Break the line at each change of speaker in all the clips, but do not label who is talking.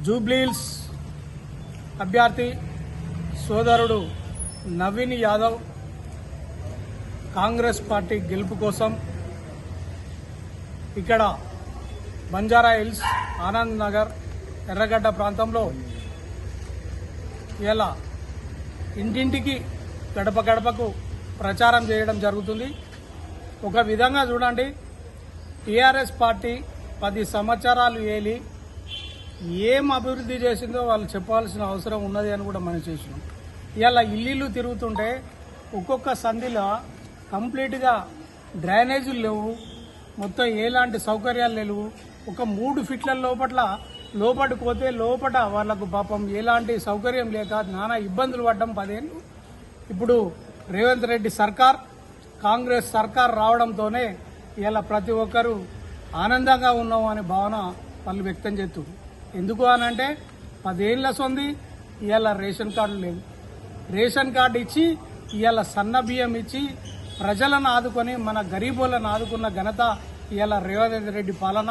జూబ్లీహిల్స్ అభ్యర్థి సోదరుడు నవీన్ యాదవ్ కాంగ్రెస్ పార్టీ గెలుపు కోసం ఇక్కడ బంజారా హిల్స్, ఆనంద్ నగర్, ఎర్రగడ్డ ప్రాంతంలో ఇలా ఇంటింటికి గడప గడపకు ప్రచారం చేయడం జరుగుతుంది. ఒక విధంగా చూడండి, టీఆర్ఎస్ పార్టీ 10 సంవత్సరాలు ఏలి ఏం అభివృద్ధి చేసిందో వాళ్ళు చెప్పాల్సిన అవసరం ఉన్నది అని కూడా మనం చేసినాం. ఇలా ఇల్లు తిరుగుతుంటే ఒక్కొక్క సంధిలో కంప్లీట్గా డ్రైనేజీలు లేవు, మొత్తం ఎలాంటి సౌకర్యాలు లేవు. ఒక 3 ఫీట్ల లోపలికి పోతే లోపల వాళ్ళకు పాపం ఎలాంటి సౌకర్యం లేక నానా ఇబ్బందులు పడ్డం 10 ఏళ్ళు. ఇప్పుడు రేవంత్ రెడ్డి సర్కార్, కాంగ్రెస్ సర్కార్ రావడంతోనే ఇలా ప్రతి ఒక్కరూ ఆనందంగా ఉన్నాం అనే భావన వాళ్ళు వ్యక్తం చేస్తున్నారు. ఎందుకు అనంటే 10 ఏళ్ల సొంది ఇవాళ రేషన్ కార్డు లేదు. రేషన్ కార్డు ఇచ్చి ఇవాళ సన్న బియ్యం ఇచ్చి ప్రజలను ఆదుకొని మన గరీబులను ఆదుకున్న ఘనత ఇవాళ రేవంత్ రెడ్డి పాలన.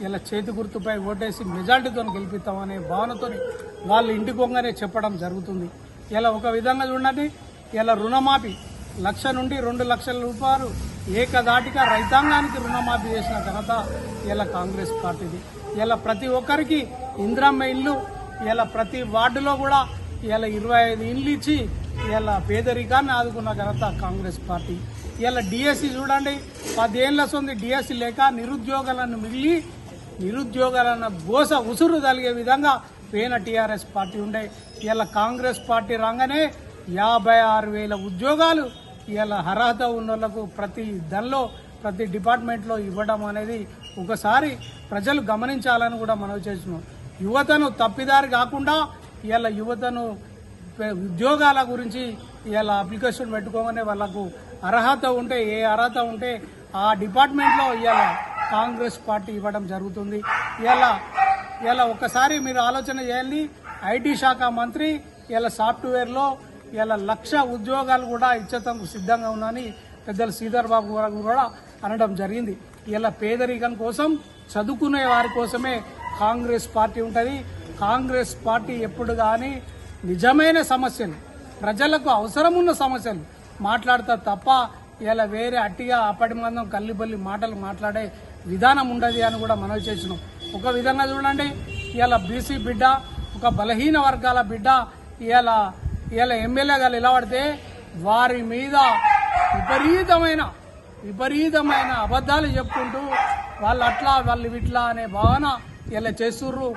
ఇలా చేతి గుర్తుపై ఓటేసి మెజార్టీతో గెలిపిస్తామనే భావనతో వాళ్ళు ఇంటికొంగనే చెప్పడం జరుగుతుంది. ఇలా ఒక విధంగా చూడండి, ఇలా రుణమాఫీ 1,00,000 నుండి 2 లక్షల రూపాయలు ఏకదాటిగా రైతాంగానికి రుణమాఫీ చేసిన ఘనత ఇలా కాంగ్రెస్ పార్టీది. ఇలా ప్రతి ఒక్కరికి ఇందిరమ్మ ఇల్లు, ఇలా ప్రతి వార్డులో కూడా ఇలా 25 ఇండ్లు ఇచ్చి ఇలా పేదరికాన్ని ఆదుకున్న ఘనత కాంగ్రెస్ పార్టీ. ఇలా డిఎస్సి చూడండి, 10 ఏళ్ల సొంది డిఎస్సి లేక నిరుద్యోగాలను మిగిలి నిరుద్యోగాలన్న గోస ఉసురు తలిగే విధంగా పేన టీఆర్ఎస్ పార్టీ ఉండే. ఇలా కాంగ్రెస్ పార్టీ రాగానే 56,000 ఉద్యోగాలు ఇలా అర్హత ఉన్న వాళ్లకు ప్రతి దానిలో ప్రతి డిపార్ట్మెంట్లో ఇవ్వడం అనేది ఒకసారి ప్రజలు గమనించాలని కూడా మనవి చేస్తున్నాం. యువతను తప్పిదారి కాకుండా ఇలా యువతను ఉద్యోగాల గురించి ఇలా అప్లికేషన్ పెట్టుకోగానే వాళ్ళకు అర్హత ఉంటే, ఏ అర్హత ఉంటే ఆ డిపార్ట్మెంట్లో ఇలా కాంగ్రెస్ పార్టీ ఇవ్వడం జరుగుతుంది. ఇలా ఒక్కసారి మీరు ఆలోచన చేయండి, ఐటీ శాఖ మంత్రి ఇలా సాఫ్ట్వేర్లో ఇలా 1,00,000 ఉద్యోగాలు కూడా ఇచ్చేందుకు సిద్ధంగా ఉన్నాయని పెద్దలు శ్రీధర్ బాబు గారు కూడా అనడం జరిగింది. ఇలా పేదరికం కోసం, చదువుకునే వారి కోసమే కాంగ్రెస్ పార్టీ ఉంటుంది. కాంగ్రెస్ పార్టీ ఎప్పుడు కానీ నిజమైన సమస్యలు, ప్రజలకు అవసరం ఉన్న సమస్యలు మాట్లాడతా తప్ప ఇలా వేరే అట్టిగా అప్పటి మందం కల్లిబల్లి మాటలు మాట్లాడే విధానం ఉండదు అని కూడా మనవి చేసినాం. ఒక విధంగా చూడండి, ఇలా బీసీ బిడ్డ, ఒక బలహీన వర్గాల బిడ్డ ఇలా ఎమ్మెల్యేగా నిలబడితే వారి మీద విపరీతమైన అబద్ధాలు చెప్పుకుంటూ వాళ్ళు అట్లా వాళ్ళు ఇట్లా అనే భావన ఇలా చేస్తుర్రు.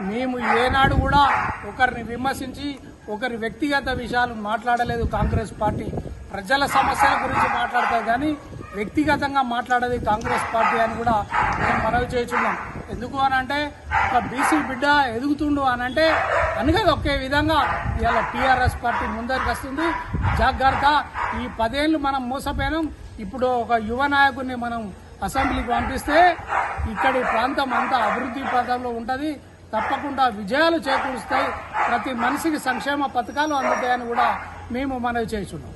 మేము ఏనాడు కూడా ఒకరిని విమర్శించి ఒకరి వ్యక్తిగత విషయాలు మాట్లాడలేదు. కాంగ్రెస్ పార్టీ ప్రజల సమస్యల గురించి మాట్లాడతారు కానీ వ్యక్తిగతంగా మాట్లాడేది కాంగ్రెస్ పార్టీ అని కూడా మేము మనవి చేస్తున్నాం. ఎందుకు అనంటే ఒక బీసీ బిడ్డ ఎదుగుతుండు అనంటే అనగా ఒకే విధంగా ఇవాళ టీఆర్ఎస్ పార్టీ ముందరికి వస్తుంది. జాగ్రత్త, ఈ 10 ఏళ్ళు మనం మోసపోయినాం. ఇప్పుడు ఒక యువ నాయకుడిని మనం అసెంబ్లీకి పంపిస్తే ఇక్కడి ప్రాంతం అంతా అభివృద్ధి పథంలో ఉంటుంది. తప్పకుండా విజయాలు చేకూరుస్తాయి. ప్రతి మనిషికి సంక్షేమ పథకాలు అందుతాయని కూడా మేము మనవి చేస్తున్నాం.